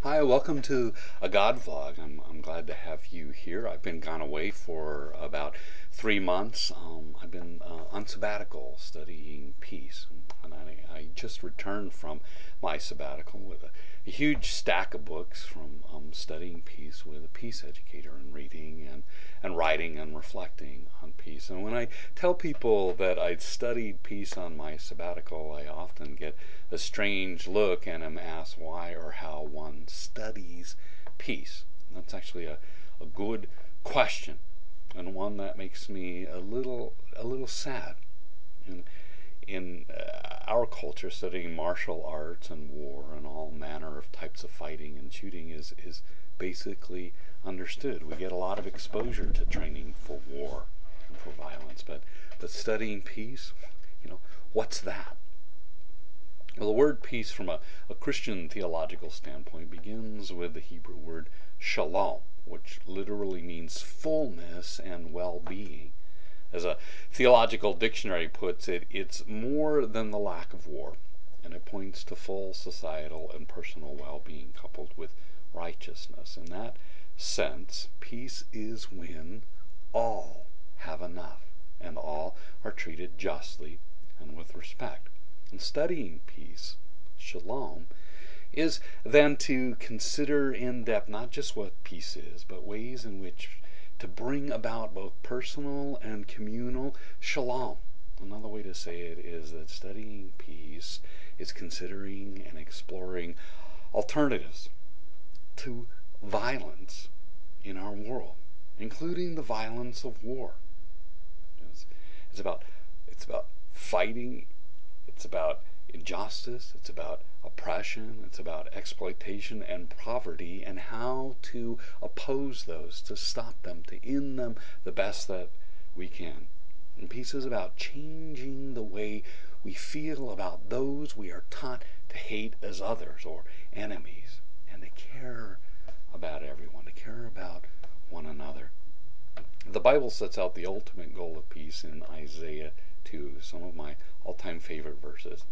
Hi, welcome to a God vlog. I'm glad to have you here. I've been gone away for about 3 months. I've been on sabbatical studying peace, and I just returned from my sabbatical with a huge stack of books from studying peace with a peace educator and reading and writing and reflecting on peace. And when I tell people that I'd studied peace on my sabbatical, I often get a strange look and am asked why or how one studies peace. And that's actually a good question, and one that makes me a little sad. In our culture, studying martial arts and war and all manner of types of fighting and shooting is basically understood. We get a lot of exposure to training for war and for violence, but studying peace, what's that? Well, the word peace from a Christian theological standpoint begins with the Hebrew word shalom, which literally means fullness and well-being. As a theological dictionary puts it, it's more than the lack of war, and it points to full societal and personal well-being coupled with righteousness. In that sense, peace is when all have enough, and all are treated justly and with respect. And studying peace, shalom, is then to consider in depth not just what peace is, but ways in which to bring about both personal and communal shalom. Another way to say it is that studying peace is considering and exploring alternatives to violence in our world, including the violence of war. It's about fighting. It's about injustice, it's about oppression, it's about exploitation and poverty, and how to oppose those, to stop them, to end them the best that we can. And peace is about changing the way we feel about those we are taught to hate as others or enemies, and to care about everyone, to care about one another. The Bible sets out the ultimate goal of peace in Isaiah 2, some of my all-time favorite verses.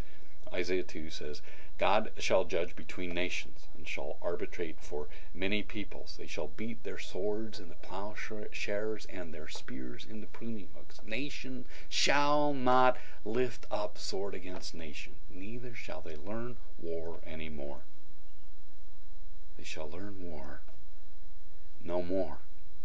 Isaiah 2 says, God shall judge between nations, and shall arbitrate for many peoples. They shall beat their swords into plowshares, and their spears into pruning hooks. Nation shall not lift up sword against nation, neither shall they learn war any more. They shall learn war no more.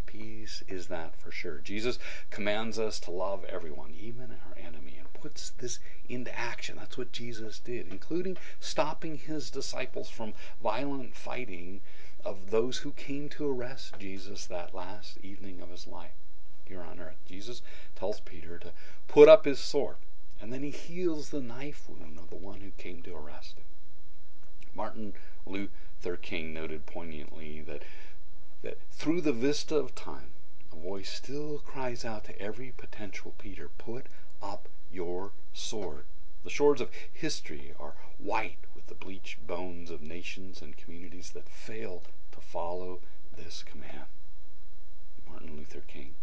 Peace is that for sure. Jesus commands us to love everyone, even our enemy, and puts this into action. That's what Jesus did, including stopping his disciples from violent fighting of those who came to arrest Jesus that last evening of his life here on earth. Jesus tells Peter to put up his sword, and then he heals the knife wound of the one who came to arrest him. Martin Luther King noted poignantly that through the vista of time, a voice still cries out to every potential Peter, put up your sword. The shores of history are white with the bleached bones of nations and communities that fail to follow this command. Martin Luther King.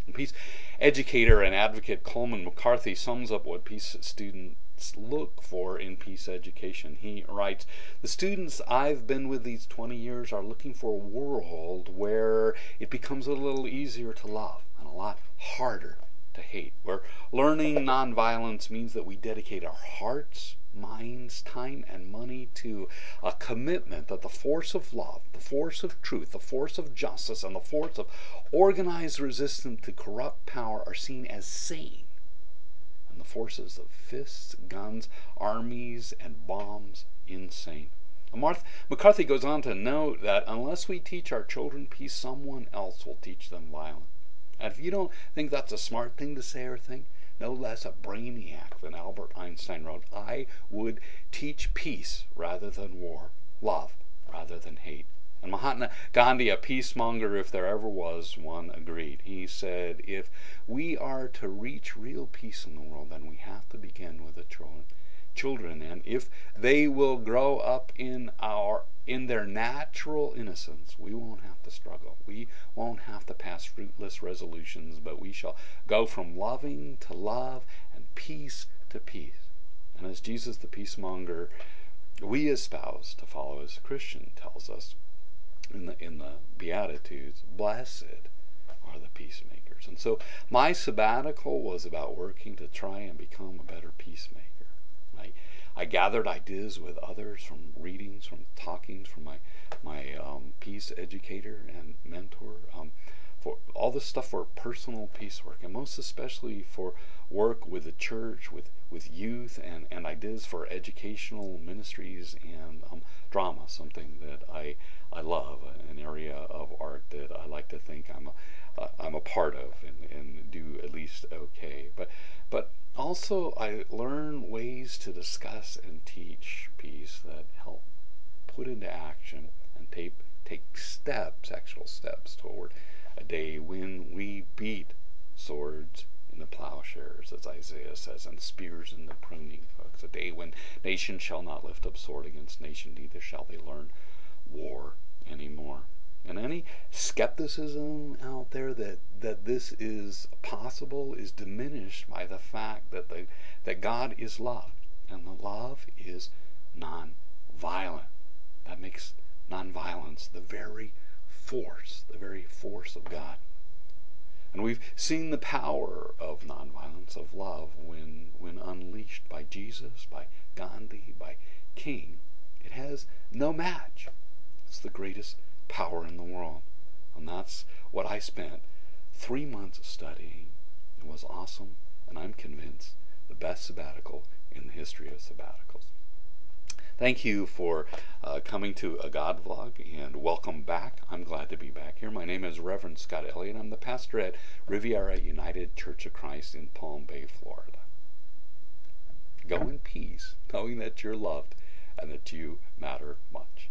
And peace educator and advocate Coleman McCarthy sums up what peace students look for in peace education. He writes, the students I've been with these 20 years are looking for a world where it becomes a little easier to love and a lot harder to hate, where learning nonviolence means that we dedicate our hearts, minds, time, and money to a commitment that the force of love, the force of truth, the force of justice, and the force of organized resistance to corrupt power are seen as sane, and the forces of fists, guns, armies, and bombs insane. McCarthy goes on to note that unless we teach our children peace, someone else will teach them violence. And if you don't think that's a smart thing to say or think, no less a brainiac than Albert Einstein wrote, I would teach peace rather than war, love rather than hate. And Mahatma Gandhi, a peacemonger if there ever was one, agreed. He said, if we are to reach real peace in the world, then we have to begin with the children. And if they will grow up in their natural innocence, we won't have to struggle. We won't have to pass fruitless resolutions, but we shall go from loving to love and peace to peace. And as Jesus the peacemonger we espouse to follow as a Christian tells us in the Beatitudes, blessed are the peacemakers. And so my sabbatical was about working to try and become a better peacemaker. I gathered ideas with others from readings, from talkings, from my peace educator and mentor, for all this stuff for personal peace work, and most especially for work with the church, with youth, and ideas for educational ministries and drama, something that I love, an area of art that I like to think I'm a part of and do at least okay. But also I learn ways to discuss and teach peace that help put into action and take steps, actual steps toward a day when we beat swords in the plowshares, as Isaiah says, and spears in the pruning hooks. A day when nation shall not lift up sword against nation, neither shall they learn war anymore. And any skepticism out there that this is possible is diminished by the fact that God is love, and the love is non-violent. That makes non-violence the very force of God. And we've seen the power of nonviolence, of love, when unleashed by Jesus, by Gandhi, by King. It has no match. It's the greatest power in the world. And that's what I spent 3 months studying. It was awesome, and I'm convinced the best sabbatical in the history of sabbaticals. Thank you for coming to a God Vlog, and welcome back. I'm glad to be back here. My name is Reverend Scott Elliott. I'm the pastor at Riviera United Church of Christ in Palm Bay, Florida. Go in peace, knowing that you're loved and that you matter much.